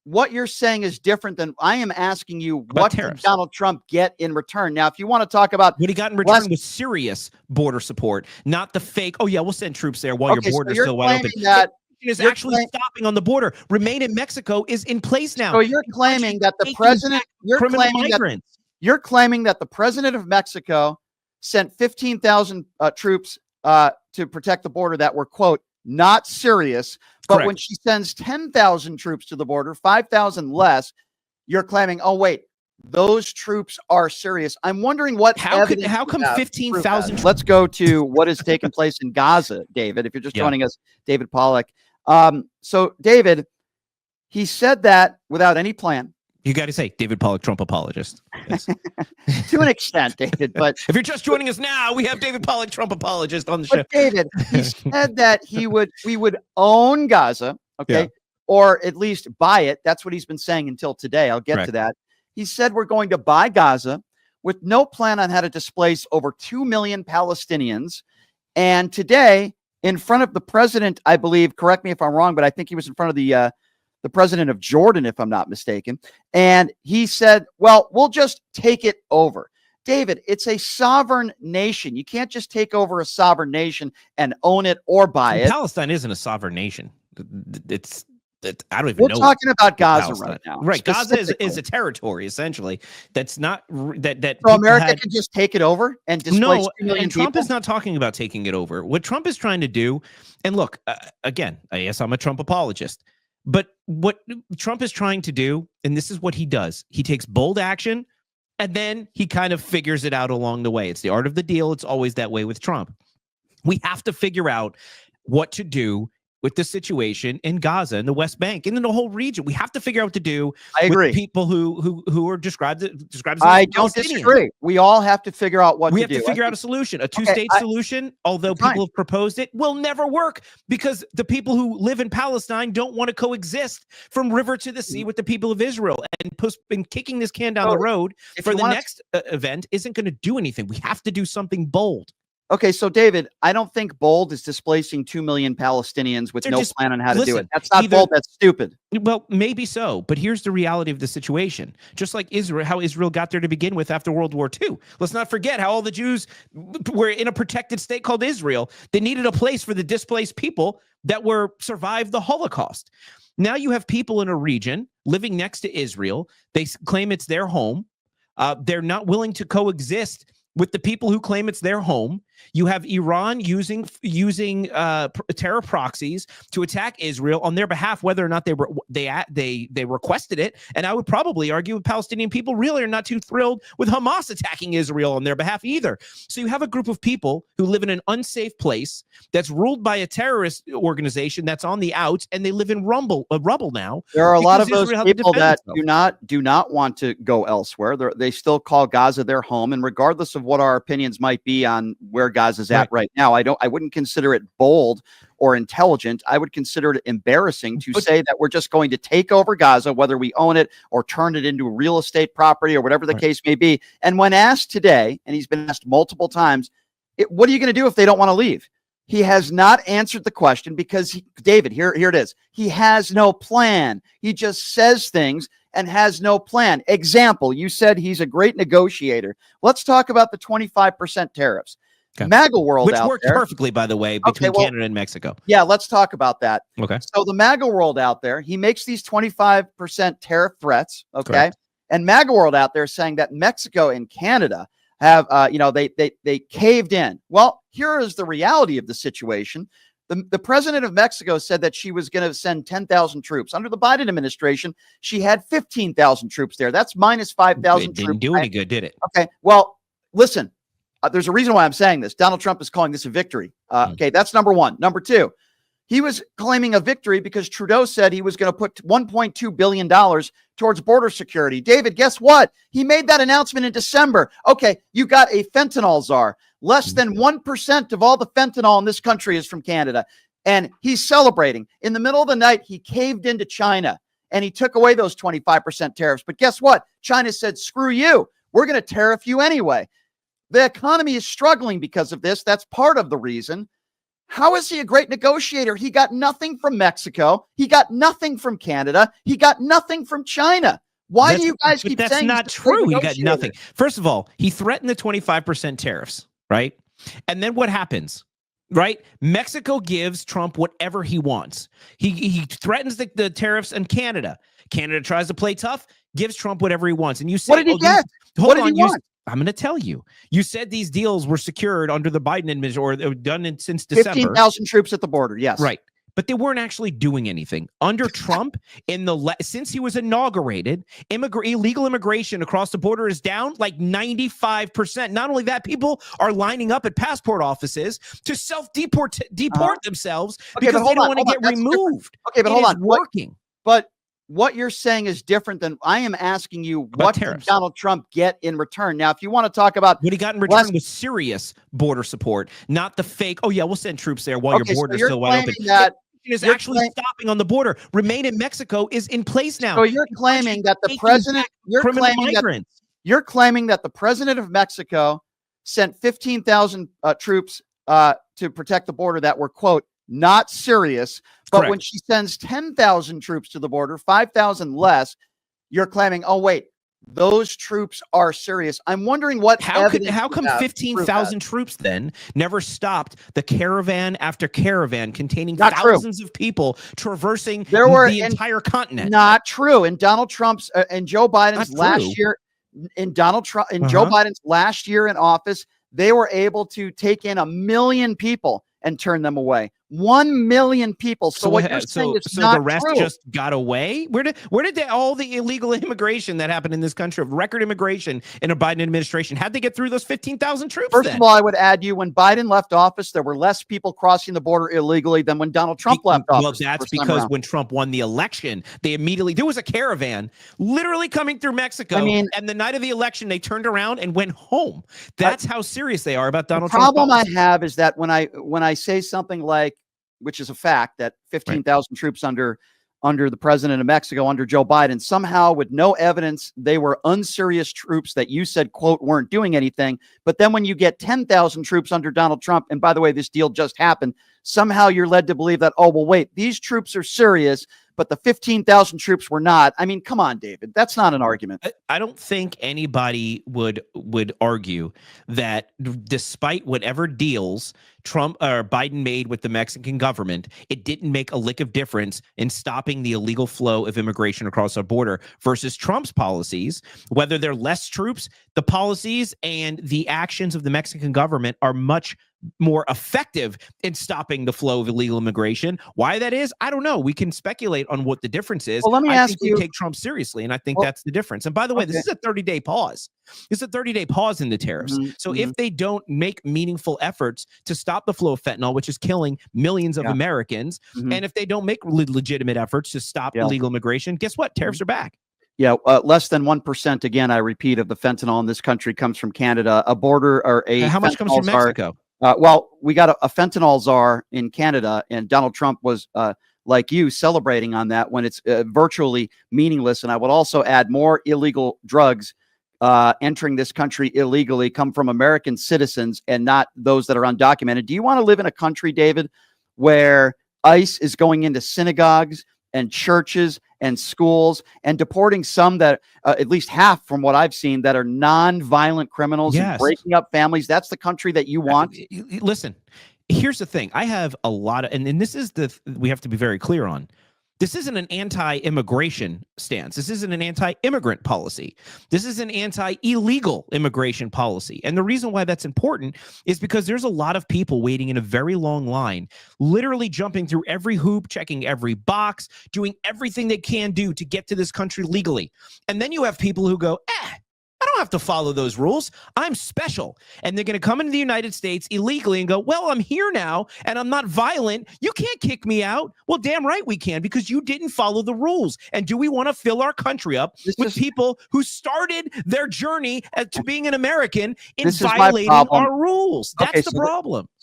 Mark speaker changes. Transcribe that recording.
Speaker 1: what you're saying is different than I am asking you.
Speaker 2: About
Speaker 1: What
Speaker 2: tariffs.
Speaker 1: did Donald Trump get in return? Now, if you want to talk about
Speaker 2: what he got in return was serious border support, not the fake, oh yeah, we'll send troops there while your border is still wide open.
Speaker 1: That
Speaker 2: is actually stopping on the border. Remain in Mexico is in place now.
Speaker 1: So you're claiming that the president, you're claiming that the president of Mexico sent 15,000 troops to protect the border that were, quote, not serious. But
Speaker 2: Correct.
Speaker 1: When she sends 10,000 troops to the border, 5,000 less, you're claiming, oh, wait, those troops are serious. I'm wondering
Speaker 2: how come 15,000?
Speaker 1: Let's go to what has taken place in Gaza, David. If you're just joining us, David Pollack. So, David, he said that without any plan.
Speaker 2: You got to say, David Pollack, Trump apologist. Yes.
Speaker 1: To an extent, David. But
Speaker 2: if you're just joining us now, we have David Pollack, Trump apologist, on the show.
Speaker 1: David, he said that we would own Gaza, okay, or at least buy it. That's what he's been saying until today. I'll get to that. He said we're going to buy Gaza with no plan on how to displace over 2 million Palestinians. And today, in front of the president, I believe, correct me if I'm wrong, but I think he was in front of the president of Jordan, if I'm not mistaken. And he said, well, we'll just take it over. David, it's a sovereign nation. You can't just take over a sovereign nation and own it or buy it.
Speaker 2: Palestine isn't a sovereign nation. I don't even know.
Speaker 1: We're talking about Gaza right now.
Speaker 2: Right. Gaza is a territory, essentially. That's not that.
Speaker 1: So America can just take it over and displace 2 million
Speaker 2: and Trump
Speaker 1: people?
Speaker 2: is not talking about taking it over. What Trump is trying to do, and look, again, yes, I'm a Trump apologist, but what Trump is trying to do, and this is what he does, he takes bold action, and then he kind of figures it out along the way. It's the art of the deal. It's always that way with Trump. We have to figure out what to do with the situation in Gaza and the West Bank and in the whole region. We have to figure out what to do.
Speaker 1: I agree.
Speaker 2: With people who are described as
Speaker 1: I don't disagree. We all have to figure out what to do.
Speaker 2: We have to figure out a solution. A two-state solution, although people have proposed it, will never work because the people who live in Palestine don't want to coexist from river to the sea with the people of Israel. And kicking this can down the road for the next event isn't going to do anything. We have to do something bold.
Speaker 1: Okay, so David, I don't think bold is displacing 2 million Palestinians with no plan on how to do it. That's not bold. That's stupid.
Speaker 2: Well, maybe so, but here's the reality of the situation. Just like Israel, how Israel got there to begin with after World War II. Let's not forget how all the Jews were in a protected state called Israel. They needed a place for the displaced people that survived the Holocaust. Now you have people in a region living next to Israel. They claim it's their home. They're not willing to coexist with the people who claim it's their home. You have Iran using terror proxies to attack Israel on their behalf, whether or not they requested it. And I would probably argue the Palestinian people really are not too thrilled with Hamas attacking Israel on their behalf either. So you have a group of people who live in an unsafe place that's ruled by a terrorist organization that's on the outs, and they live in rubble now.
Speaker 1: There are a lot of those people that do not want to go elsewhere. They still call Gaza their home, and regardless of what our opinions might be on where Gaza's at right now, I wouldn't consider it bold or intelligent. I would consider it embarrassing to say that we're just going to take over Gaza, whether we own it or turn it into real estate property or whatever the case may be. And when asked today, and he's been asked multiple times, what are you going to do if they don't want to leave? He has not answered the question because, David, here it is. He has no plan. He just says things and has no plan. Example, you said he's a great negotiator. Let's talk about the 25% tariffs. Okay. MAGA world
Speaker 2: which
Speaker 1: out
Speaker 2: worked
Speaker 1: there,
Speaker 2: perfectly, by the way, between Canada and Mexico.
Speaker 1: Yeah, let's talk about that.
Speaker 2: Okay.
Speaker 1: So the MAGA world out there, he makes these 25% tariff threats. Okay. Correct. And MAGA world out there saying that Mexico and Canada have, they caved in. Well, here is the reality of the situation. The president of Mexico said that she was going to send 10,000 troops. Under the Biden administration, she had 15,000 troops there. That's minus 5,000 troops.
Speaker 2: Didn't do any good, did it?
Speaker 1: Okay. Well, listen, there's a reason why I'm saying this. Donald Trump is calling this a victory. Okay, that's number one. Number two, he was claiming a victory because Trudeau said he was going to put $1.2 billion towards border security. David, guess what? He made that announcement in December. Okay, you got a fentanyl czar. Less than 1% of all the fentanyl in this country is from Canada. And he's celebrating. In the middle of the night, he caved into China and he took away those 25% tariffs. But guess what? China said, screw you. We're going to tariff you anyway. The economy is struggling because of this. That's part of the reason. How is he a great negotiator? He got nothing from Mexico. He got nothing from Canada. He got nothing from China. Why do you guys keep saying
Speaker 2: that's not true? He got nothing. First of all, he threatened the 25% tariffs, right? And then what happens? Right? Mexico gives Trump whatever he wants. He threatens the tariffs in Canada. Canada tries to play tough, gives Trump whatever he wants. And you say,
Speaker 1: what did he get? What did he want?
Speaker 2: I'm going to tell you. You said these deals were secured under the Biden administration, or they were done since December.
Speaker 1: 15,000 troops at the border. Yes.
Speaker 2: Right. But they weren't actually doing anything under Trump. Since he was inaugurated, illegal immigration across the border is down like 95%. Not only that, people are lining up at passport offices to self-deport themselves because they don't want to get removed.
Speaker 1: Okay, but hold on.
Speaker 2: Working.
Speaker 1: But what you're saying is different than I am asking you. What did Donald Trump get in return? Now, if you want to talk about
Speaker 2: what he got in return was serious border support, not the fake. Oh yeah, we'll send troops there while your border is still wide open. That is actually stopping on the border. Remain in Mexico is in place now.
Speaker 1: So you're claiming that the president, you're claiming that the president of Mexico sent 15,000 troops to protect the border that were, quote, not serious. But when she sends 10,000 troops to the border, 5,000 less, you're claiming, oh, wait, those troops are serious. I'm wondering how
Speaker 2: come 15,000 troops then never stopped the caravan after caravan containing thousands of people traversing the entire continent?
Speaker 1: Not true. In Donald Trump's and Joe Biden's last year, Joe Biden's last year in office, they were able to take in 1 million people and turn them away. 1 million people. So what you're saying is not
Speaker 2: the rest
Speaker 1: true.
Speaker 2: Just got away? Where did all the illegal immigration that happened in this country, of record immigration in a Biden administration, how'd they get through those 15,000 troops?
Speaker 1: First of all, I would add when Biden left office, there were less people crossing the border illegally than when Donald Trump left office.
Speaker 2: Well, that's because when Trump won the election, there was a caravan literally coming through Mexico. And the night of the election, they turned around and went home. That's how serious they are about Donald Trump.
Speaker 1: The problem I have is that when I say something like, which is a fact, that 15,000 troops under the president of Mexico, under Joe Biden, somehow with no evidence, they were unserious troops that you said, quote, weren't doing anything. But then when you get 10,000 troops under Donald Trump, and by the way, this deal just happened, somehow you're led to believe that, oh, well, wait, these troops are serious, but the 15,000 troops were not. I mean, come on, David. That's not an argument.
Speaker 2: I don't think anybody would argue that despite whatever deals Trump or Biden made with the Mexican government, it didn't make a lick of difference in stopping the illegal flow of immigration across our border versus Trump's policies. Whether they're less troops, the policies and the actions of the Mexican government are much more effective in stopping the flow of illegal immigration. Why that is, I don't know. We can speculate on what the difference is.
Speaker 1: Well, let me ask you.
Speaker 2: We take Trump seriously, and I think that's the difference. And by the way, this is a 30-day pause. It's a 30-day pause in the tariffs. So if they don't make meaningful efforts to stop the flow of fentanyl, which is killing millions of Americans, and if they don't make legitimate efforts to stop illegal immigration, guess what? Tariffs are back.
Speaker 1: Yeah, less than 1%, again, I repeat, of the fentanyl in this country comes from Canada. A border or a
Speaker 2: how much comes from Mexico?
Speaker 1: Well, we got a fentanyl czar in Canada, and Donald Trump was, like you, celebrating on that when it's virtually meaningless. And I would also add more illegal drugs entering this country illegally come from American citizens and not those that are undocumented. Do you want to live in a country, David, where ICE is going into synagogues and churches and schools and deporting some that at least half, from what I've seen, that are non-violent criminals and breaking up families? That's the country that you want.
Speaker 2: Listen, here's the thing. I have a lot of, and this is we have to be very clear on. This isn't an anti-immigration stance. This isn't an anti-immigrant policy. This is an anti-illegal immigration policy. And the reason why that's important is because there's a lot of people waiting in a very long line, literally jumping through every hoop, checking every box, doing everything they can do to get to this country legally. And then you have people who go, I don't have to follow those rules. I'm special. And they're going to come into the United States illegally and go, well, I'm here now and I'm not violent. You can't kick me out. Well, damn right we can, because you didn't follow the rules. And do we want to fill our country up with people who started their journey to being an American in violating our rules? That's the problem.